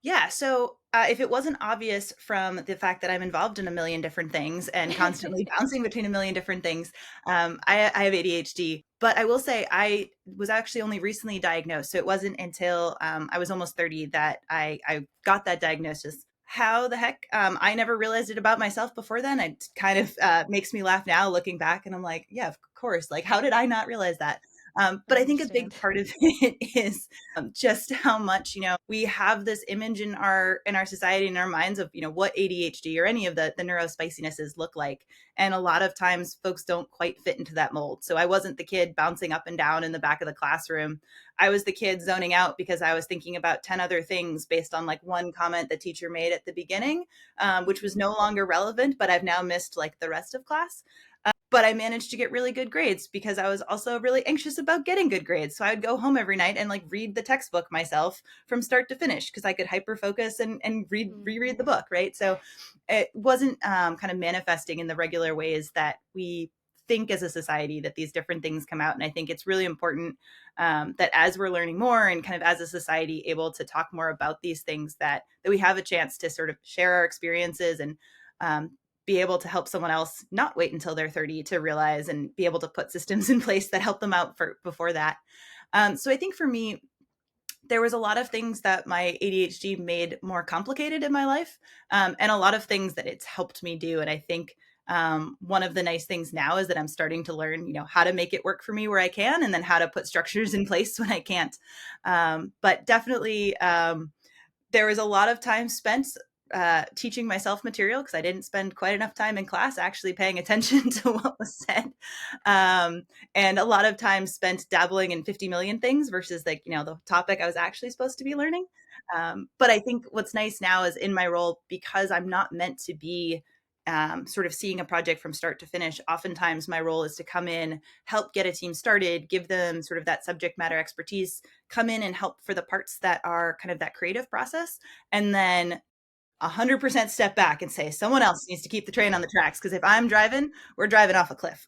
Yeah. So if it wasn't obvious from the fact that I'm involved in a million different things and constantly bouncing between a million different things, I have ADHD. But I will say I was actually only recently diagnosed. So it wasn't until I was almost 30 that I got that diagnosis. How the heck? I never realized it about myself before then. It kind of makes me laugh now looking back. And I'm like, yeah, of course. Like, how did I not realize that? I But I think a big understand. part of it is just how much we have this image in our society, in our minds, of what ADHD or any of the neurospicinesses look like, and a lot of times folks don't quite fit into that mold. So I wasn't the kid bouncing up and down in the back of the classroom. I was the kid zoning out because I was thinking about 10 other things based on like one comment the teacher made at the beginning, which was Mhm. no longer relevant, but I've now missed like the rest of class. But I managed to get really good grades because I was also really anxious about getting good grades. So I would go home every night and like read the textbook myself from start to finish because I could hyper focus and reread Mhm. the book, right? So it wasn't kind of manifesting in the regular ways that we think as a society that these different things come out. And I think it's really important that as we're learning more and kind of as a society able to talk more about these things, that we have a chance to sort of share our experiences and be able to help someone else not wait until they're 30 to realize, and be able to put systems in place that help them out for before that. So I think for me, there was a lot of things that my ADHD made more complicated in my life, and a lot of things that it's helped me do. And I think one of the nice things now is that I'm starting to learn, how to make it work for me where I can, and then how to put structures in place when I can't. But definitely, there was a lot of time spent teaching myself material because I didn't spend quite enough time in class actually paying attention to what was said. Um, and a lot of time spent dabbling in 50 million things versus like, the topic I was actually supposed to be learning. But I think what's nice now is in my role, because I'm not meant to be sort of seeing a project from start to finish. Oftentimes, my role is to come in, help get a team started, give them sort of that subject matter expertise, come in and help for the parts that are kind of that creative process, and then 100% step back and say someone else needs to keep the train on the tracks, because if I'm driving, we're driving off a cliff.